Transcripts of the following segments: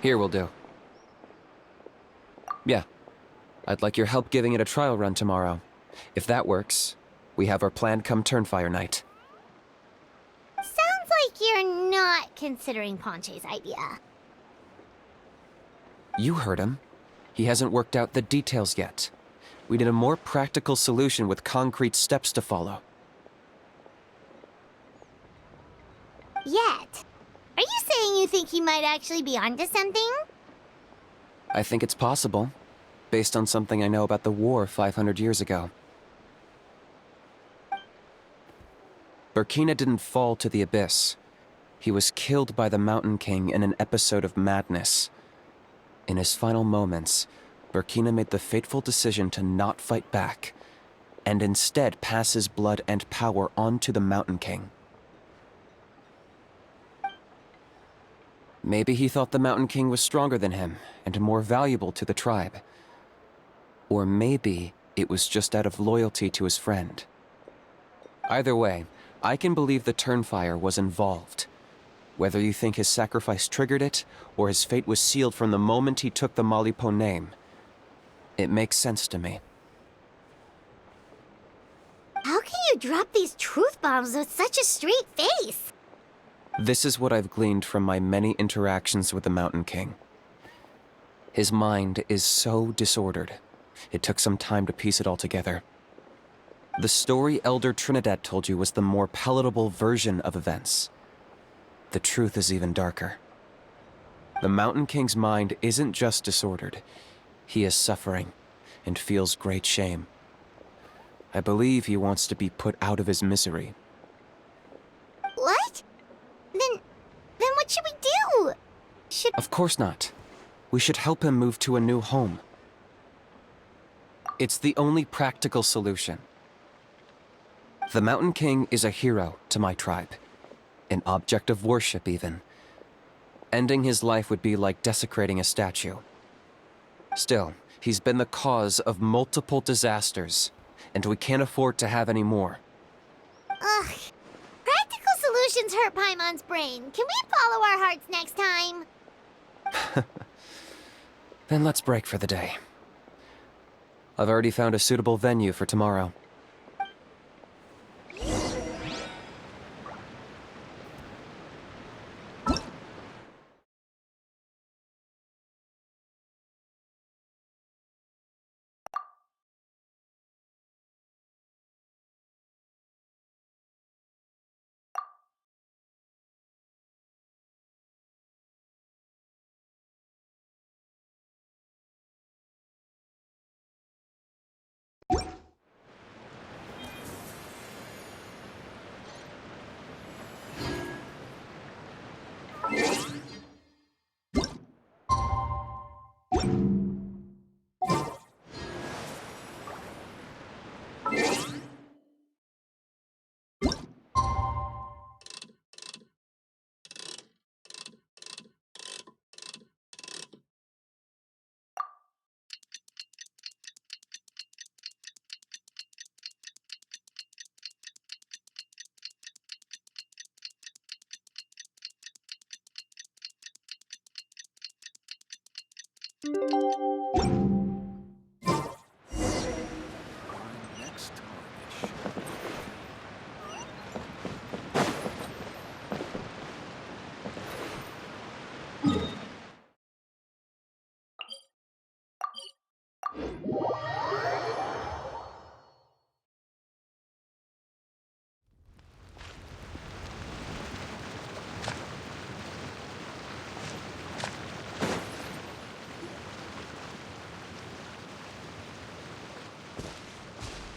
Here will do. Yeah. I'd like your help giving it a trial run tomorrow. If that works, we have our plan come Turnfire night. Sounds like you're not considering Ponche's idea. You heard him. He hasn't worked out the details yet. We need a more practical solution with concrete steps to follow. Yet? Are you saying you think he might actually be onto something? I think it's possible, based on something I know about the war 500 years ago. Burkina didn't fall to the abyss. He was killed by the Mountain King in an episode of madness. In his final moments, Burkina made the fateful decision to not fight back, and instead pass his blood and power on to the Mountain King. Maybe he thought the Mountain King was stronger than him, and more valuable to the tribe. Or maybe it was just out of loyalty to his friend. Either way, I can believe the Turnfire was involved. Whether you think his sacrifice triggered it, or his fate was sealed from the moment he took the Malipo name, it makes sense to me. How can you drop these truth bombs with such a straight face? This is what I've gleaned from my many interactions with the Mountain King. His mind is so disordered. It took some time to piece it all together. The story Elder Trinidad told you was the more palatable version of events. The truth is even darker. The Mountain King's mind isn't just disordered. He is suffering and feels great shame. I believe he wants to be put out of his misery. What? Then what should we do? Of course not. We should help him move to a new home. It's the only practical solution. The Mountain King is a hero to my tribe. An object of worship, even. Ending his life would be like desecrating a statue. Still, he's been the cause of multiple disasters, and we can't afford to have any more. Ugh. Practical solutions hurt Paimon's brain. Can we follow our hearts next time? Then let's break for the day. I've already found a suitable venue for tomorrow.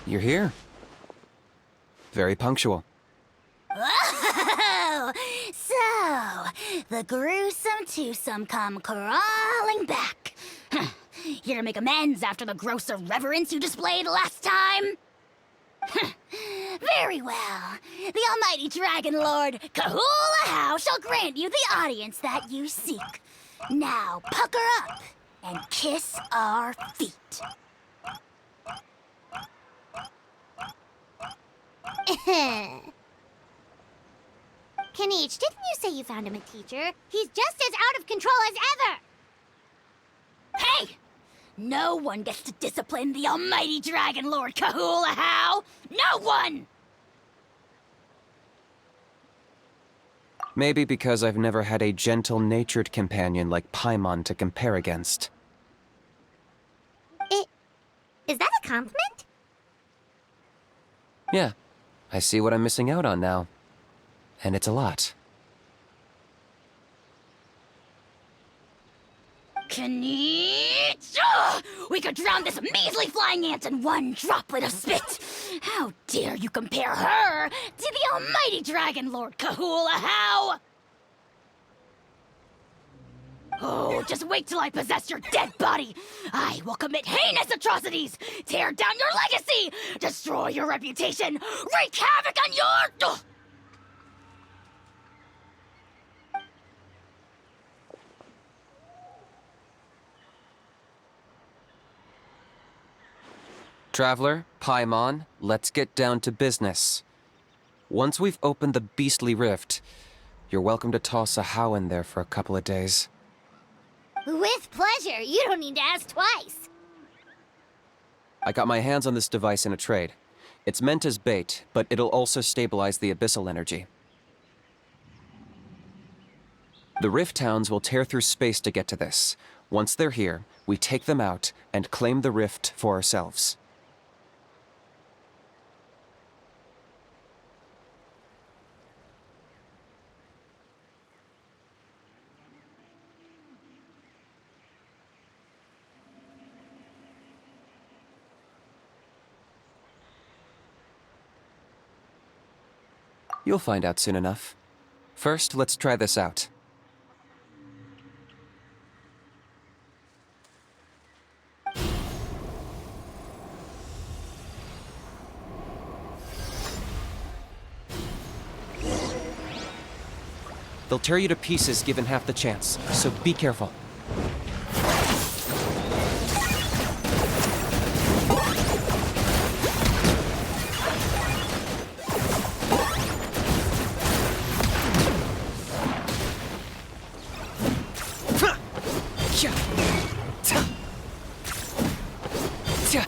You're here. Very punctual. Oh, so the gruesome twosome come crawling back. Here to make amends after the gross irreverence you displayed last time? Very well. The almighty Dragon Lord, Kahula How, shall grant you the audience that you seek. Now pucker up and kiss our feet. Kinich, didn't you say you found him a teacher? He's just as out of control as ever! No one gets to discipline the almighty Dragon Lord Kahula-How! No one! Maybe because I've never had a gentle-natured companion like Paimon to compare against. Is that a compliment? Yeah, I see what I'm missing out on now. And it's a lot. Kinich! Ugh! We could drown this measly flying ant in one droplet of spit! How dare you compare her to the almighty Dragon Lord Kahula-How! Oh, just wait till I possess your dead body! I will commit heinous atrocities! Tear down your legacy! Destroy your reputation! Wreak havoc on your... Ugh! Traveler, Paimon, let's get down to business. Once we've opened the beastly rift, you're welcome to toss a How in there for a couple of days. With pleasure. You don't need to ask twice. I got my hands on this device in a trade. It's meant as bait, but it'll also stabilize the abyssal energy. The Rift Hounds will tear through space to get to this. Once they're here, we take them out and claim the rift for ourselves. You'll find out soon enough. First, let's try this out. They'll tear you to pieces given half the chance, so be careful.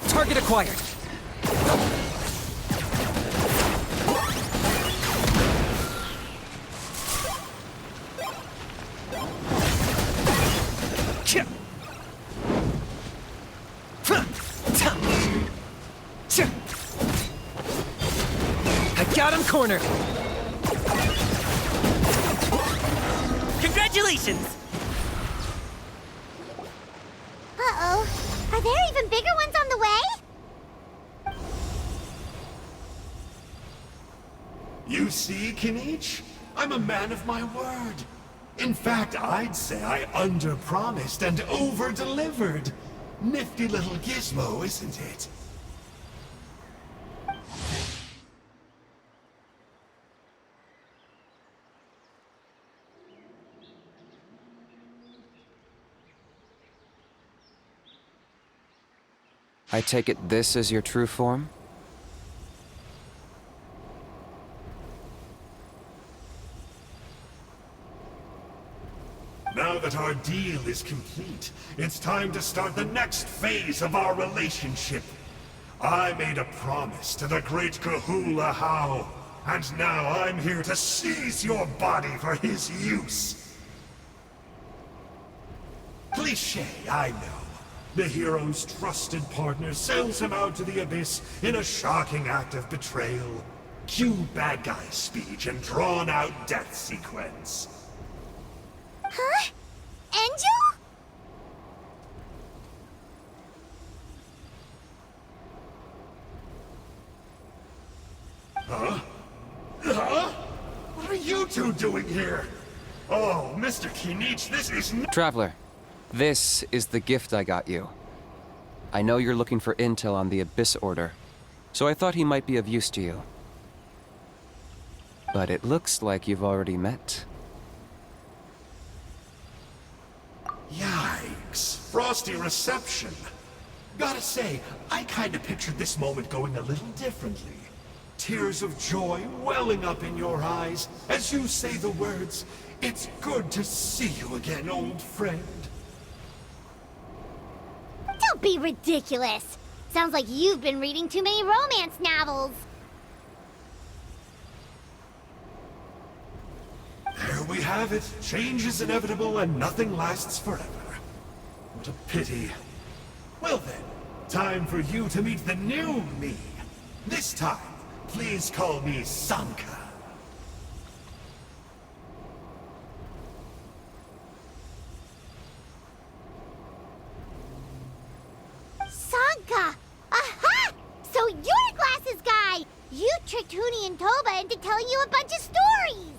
Target acquired. I got him cornered. Congratulations! Uh-oh. Are there even bigger ones on the way? You see, Kinich? I'm a man of my word. In fact, I'd say I under-promised and over-delivered. Nifty little gizmo, isn't it? I take it this is your true form? Now that our deal is complete, it's time to start the next phase of our relationship. I made a promise to the great Kahula-How, and now I'm here to seize your body for his use. Cliché, I know. The hero's trusted partner sells him out to the abyss in a shocking act of betrayal. Cue bad guy speech and drawn-out death sequence. Huh? Angel? Huh? Huh? What are you two doing here? Oh, Mr. Kinich, this is Traveler, this is the gift I got you. I know you're looking for intel on the Abyss Order, so I thought he might be of use to you. But it looks like you've already met. Yikes. Frosty reception. Gotta say, I kinda pictured this moment going a little differently. Tears of joy welling up in your eyes as you say the words, "It's good to see you again, old friend." Don't Don't be ridiculous. Sounds like you've been reading too many romance novels. There we have it. Change is inevitable and nothing lasts forever. What a pity. Well then, time for you to meet the new me. This time, please call me Sanka. Sanka! Aha! So you're Glasses Guy! You tricked Huni and Toba into telling you a bunch of stories!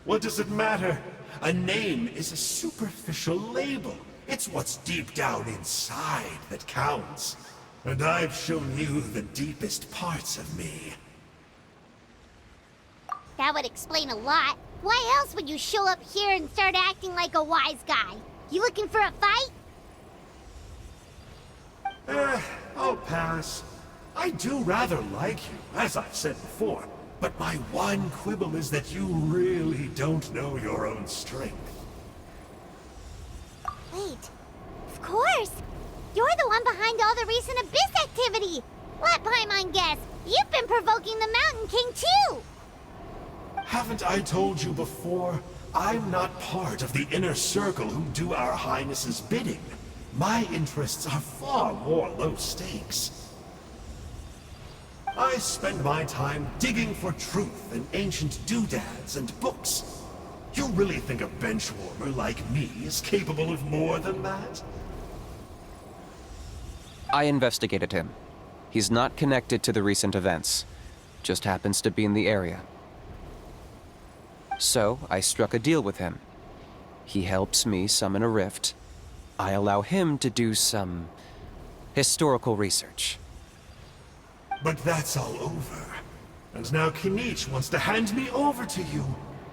What does it matter? A name is a superficial label. It's what's deep down inside that counts. And I've shown you the deepest parts of me. That would explain a lot. Why else would you show up here and start acting like a wise guy? You looking for a fight? I'll pass. I do rather like you, as I've said before. But my one quibble is that you really don't know your own strength. Wait. Of course! You're the one behind all the recent Abyss activity! Let Paimon guess, you've been provoking the Mountain King too! Haven't I told you before? I'm not part of the inner circle who do our Highness's bidding. My interests are far more low stakes. I spend my time digging for truth in ancient doodads and books. You really think a benchwarmer like me is capable of more than that? I investigated him. He's not connected to the recent events. Just happens to be in the area. So, I struck a deal with him. He helps me summon a rift. I allow him to do some historical research. But that's all over. And now Kinich wants to hand me over to you.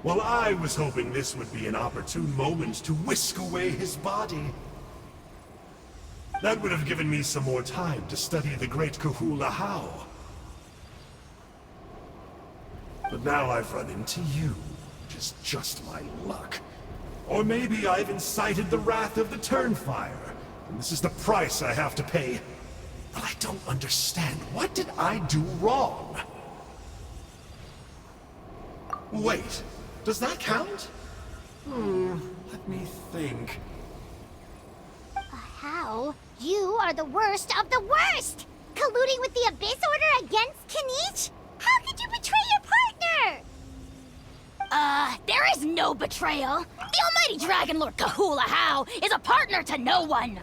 Well, I was hoping this would be an opportune moment to whisk away his body. That would have given me some more time to study the great Kahula How. But now I've run into you, which is just my luck. Or maybe I've incited the wrath of the Turnfire, and this is the price I have to pay. But I don't understand. What did I do wrong? Wait, does that count? Let me think. How? You are the worst of the worst! Colluding with the Abyss Order against Kinich? How could you betray your partner? There is no betrayal. The almighty Dragon Lord Kahula How is a partner to no one.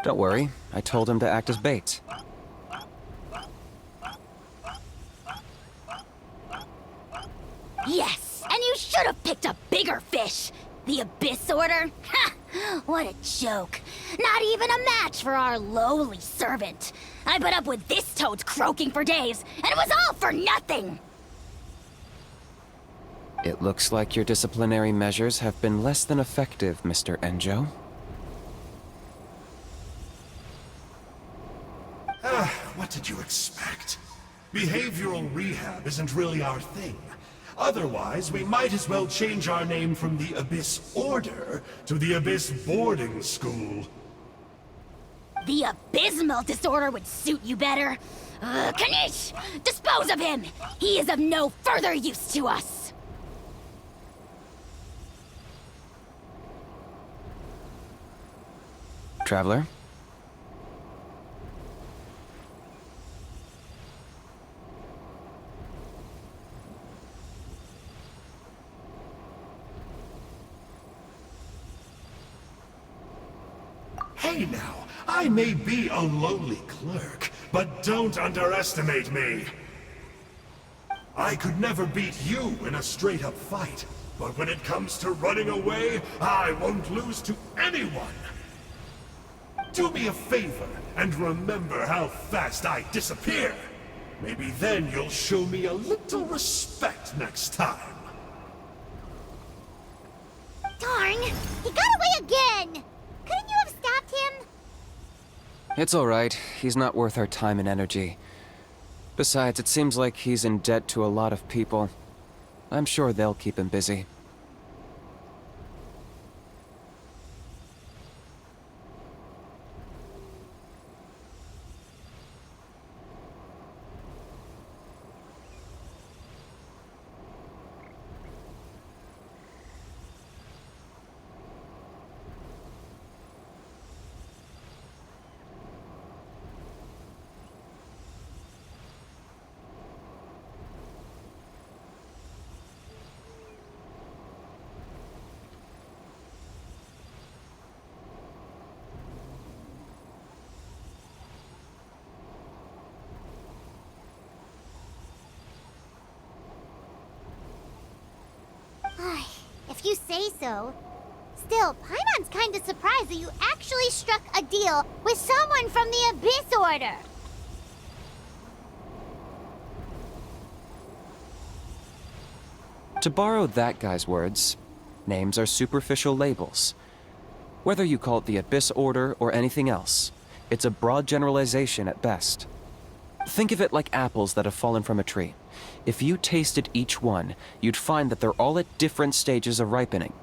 Don't worry, I told him to act as bait. Yes, and you should have picked a bigger fish. The Abyss Order? Ha! What a joke. Not even a match for our lowly servant. I put up with this toad's croaking for days, and it was all for nothing. It looks like your disciplinary measures have been less than effective, Mr. Enjo. What did you expect? Behavioral rehab isn't really our thing. Otherwise, we might as well change our name from the Abyss Order to the Abyss Boarding School. The abysmal disorder would suit you better. Kinich! Dispose of him! He is of no further use to us! Traveler? Hey now, I may be a lowly clerk, but don't underestimate me. I could never beat you in a straight-up fight, but when it comes to running away, I won't lose to anyone. Do me a favor and remember how fast I disappear. Maybe then you'll show me a little respect next time. Darn! He got away again! Couldn't you have stopped him? It's alright. He's not worth our time and energy. Besides, it seems like he's in debt to a lot of people. I'm sure they'll keep him busy. if you say so. Still, Paimon's kinda surprised that you actually struck a deal with someone from the Abyss Order. To borrow that guy's words, names are superficial labels. Whether you call it the Abyss Order or anything else, it's a broad generalization at best. Think of it like apples that have fallen from a tree. If you tasted each one, you'd find that they're all at different stages of ripening.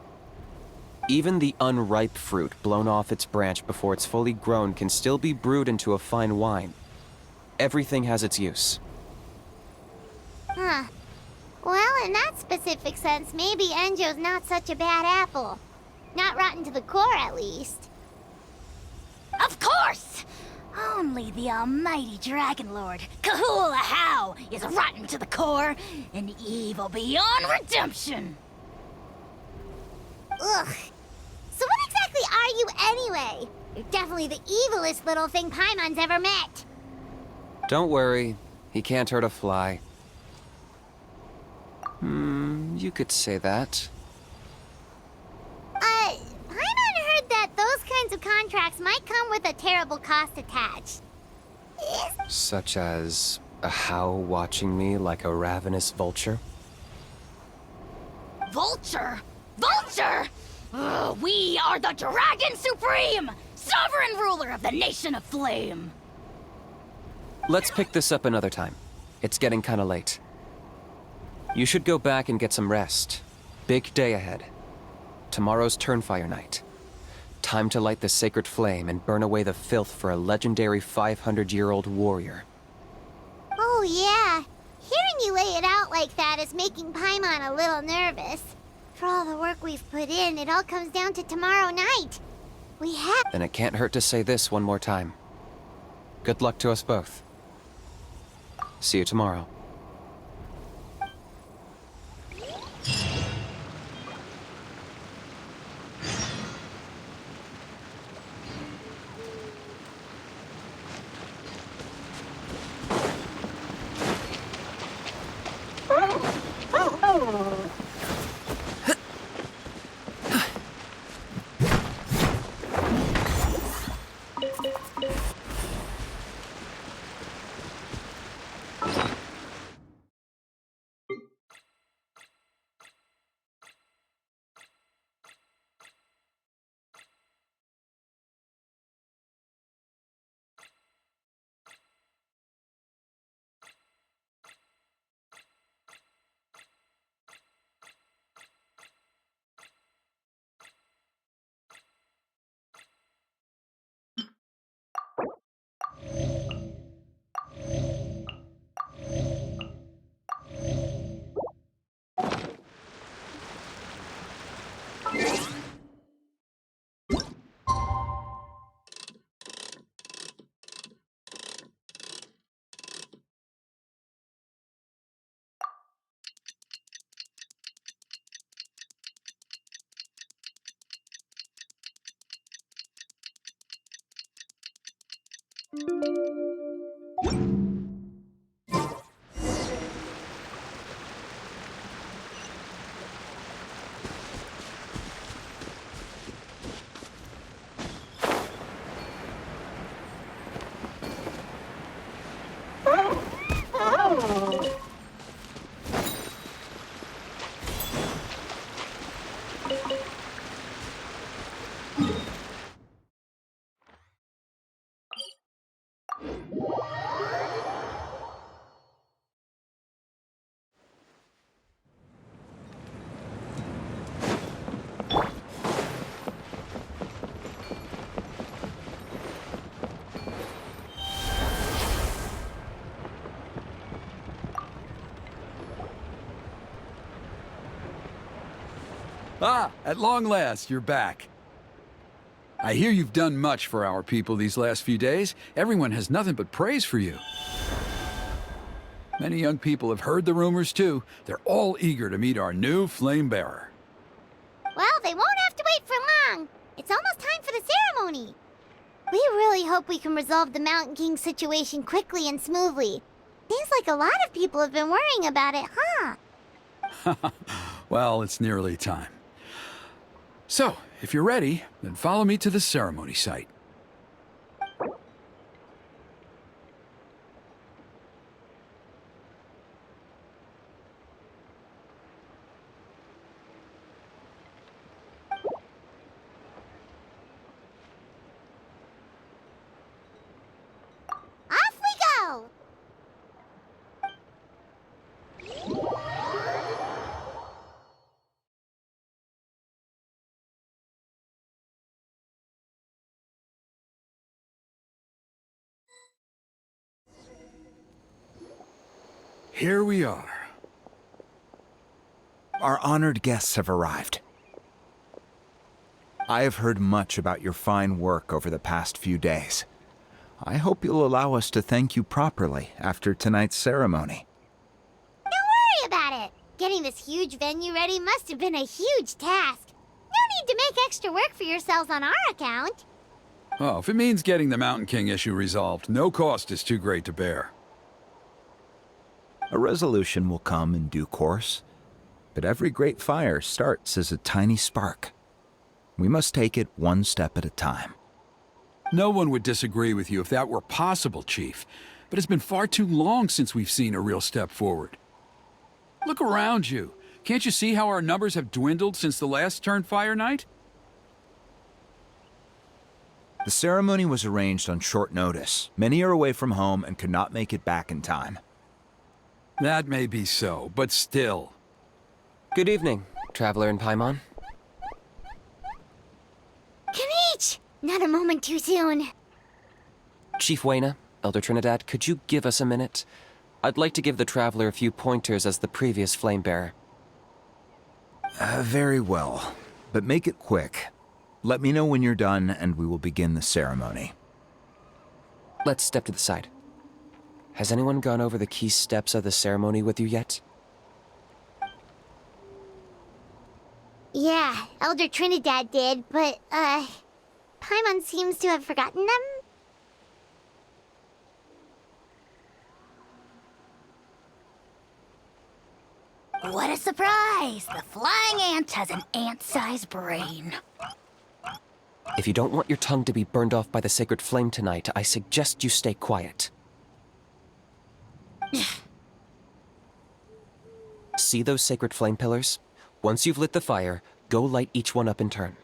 Even the unripe fruit blown off its branch before it's fully grown can still be brewed into a fine wine. Everything has its use. Huh. Well, in that specific sense, maybe Enjo's not such a bad apple. Not rotten to the core, at least. Of course! Only the almighty Dragon Lord, Kahula How, is rotten to the core and evil beyond redemption. Ugh. So what exactly are you anyway? You're definitely the evilest little thing Paimon's ever met. Don't worry, he can't hurt a fly. You could say that. Paimon heard that those kinds of contracts might come with a terrible cost attached. Such as a How watching me like a ravenous vulture? Vulture? Vulture! We are the Dragon Supreme! Sovereign ruler of the Nation of Flame! Let's pick this up another time. It's getting kinda late. You should go back and get some rest. Big day ahead. Tomorrow's Turnfire night. Time to light the sacred flame and burn away the filth for a legendary 500-year-old warrior. Oh yeah. Hearing you lay it out like that is making Paimon a little nervous. For all the work we've put in, it all comes down to tomorrow night. We have... Then it can't hurt to say this one more time. Good luck to us both. See you tomorrow. Ah, at long last, you're back. I hear you've done much for our people these last few days. Everyone has nothing but praise for you. Many young people have heard the rumors, too. They're all eager to meet our new flame bearer. Well, they won't have to wait for long. It's almost time for the ceremony. We really hope we can resolve the Mountain King situation quickly and smoothly. Seems like a lot of people have been worrying about it, huh? Well, it's nearly time. So, if you're ready, then follow me to the ceremony site. Off we go! Here we are. Our honored guests have arrived. I have heard much about your fine work over the past few days. I hope you'll allow us to thank you properly after tonight's ceremony. Don't worry about it. Getting this huge venue ready must have been a huge task. No need to make extra work for yourselves on our account. Oh, if it means getting the Mountain King issue resolved, no cost is too great to bear. A resolution will come in due course, but every great fire starts as a tiny spark. We must take it one step at a time. No one would disagree with you if that were possible, Chief, but it's been far too long since we've seen a real step forward. Look around you. Can't you see how our numbers have dwindled since the last Turnfire night? The ceremony was arranged on short notice. Many are away from home and could not make it back in time. That may be so, but still. Good evening, Traveler in Paimon. Kinich! Not a moment too soon. Chief Wayna, Elder Trinidad, could you give us a minute? I'd like to give the Traveler a few pointers as the previous Flamebearer. Very well, but make it quick. Let me know when you're done and we will begin the ceremony. Let's step to the side. Has anyone gone over the key steps of the ceremony with you yet? Yeah, Elder Trinidad did, but, Paimon seems to have forgotten them? What a surprise! The flying ant has an ant-sized brain. If you don't want your tongue to be burned off by the sacred flame tonight, I suggest you stay quiet. See those sacred flame pillars? Once you've lit the fire, go light each one up in turn.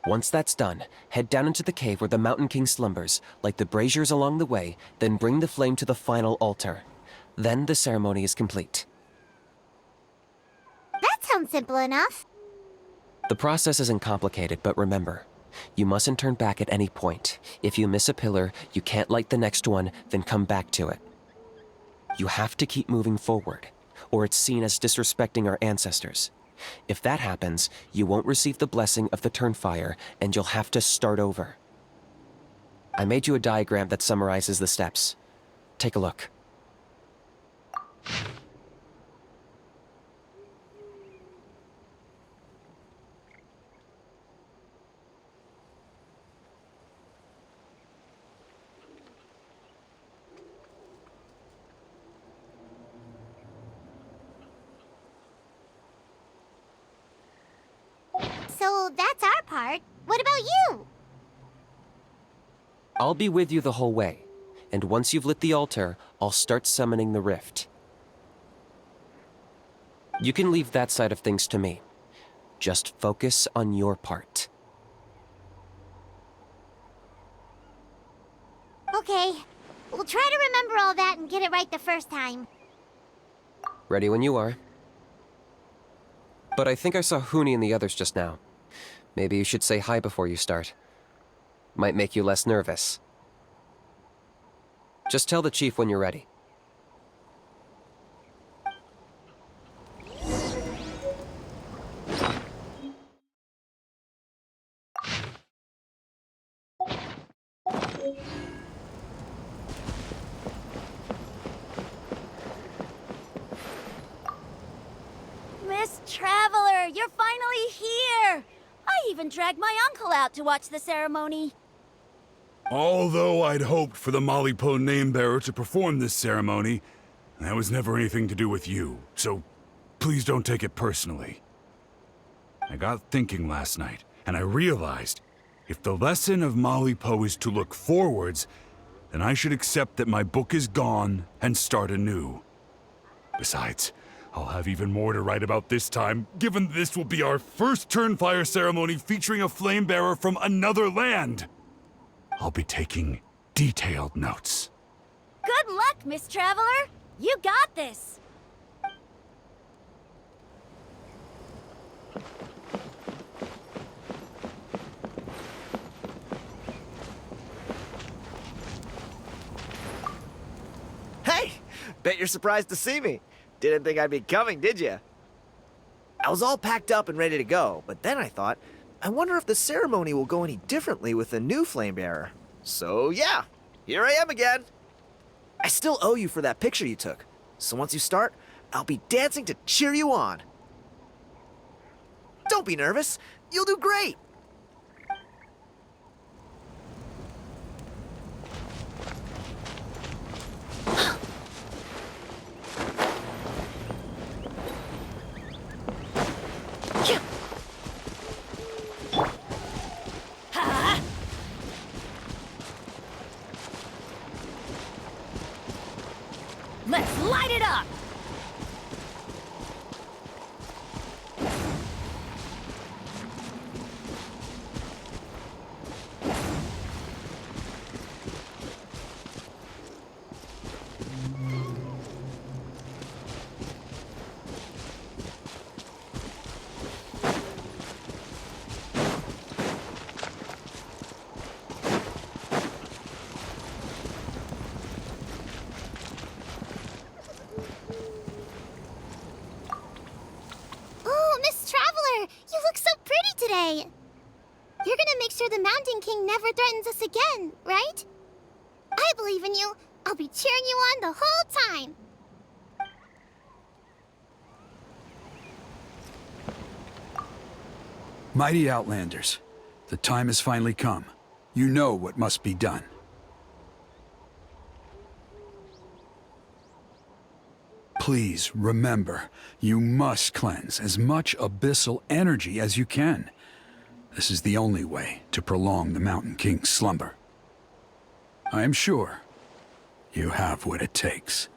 Once that's done, head down into the cave where the Mountain King slumbers, light the braziers along the way, then bring the flame to the final altar. Then the ceremony is complete. That sounds simple enough. The process isn't complicated, but remember, you mustn't turn back at any point. If you miss a pillar, you can't light the next one, then come back to it. You have to keep moving forward, or it's seen as disrespecting our ancestors. If that happens, you won't receive the blessing of the Turnfire, and you'll have to start over. I made you a diagram that summarizes the steps. Take a look. So that's our part. What about you? I'll be with you the whole way, and once you've lit the altar, I'll start summoning the rift. You can leave that side of things to me. Just focus on your part. Okay. We'll try to remember all that and get it right the first time. Ready when you are. But I think I saw Huni and the others just now. Maybe you should say hi before you start. Might make you less nervous. Just tell the chief when you're ready. Miss Traveler, you're finally here! I even dragged my uncle out to watch the ceremony. Although I'd hoped for the Malipo name-bearer to perform this ceremony, that was never anything to do with you, so please don't take it personally. I got thinking last night, and I realized if the lesson of Molly Poe is to look forwards, then I should accept that my book is gone and start anew. Besides, I'll have even more to write about this time, given this will be our first Turnfire ceremony featuring a flame bearer from another land. I'll be taking detailed notes. Good luck, Miss Traveler! You got this! Hey! Bet you're surprised to see me. Didn't think I'd be coming, did you? I was all packed up and ready to go, but then I thought, I wonder if the ceremony will go any differently with the new flame bearer. So yeah, here I am again. I still owe you for that picture you took, so once you start, I'll be dancing to cheer you on. Don't be nervous, you'll do great. Let's light it up! Oh, Miss Traveler, you look so pretty today. You're gonna make sure the Mountain King never threatens us again, right? I believe in you. I'll be cheering you on the whole time. Mighty Outlanders, the time has finally come. You know what must be done. Please remember, you must cleanse as much abyssal energy as you can. This is the only way to prolong the Mountain King's slumber. I am sure you have what it takes.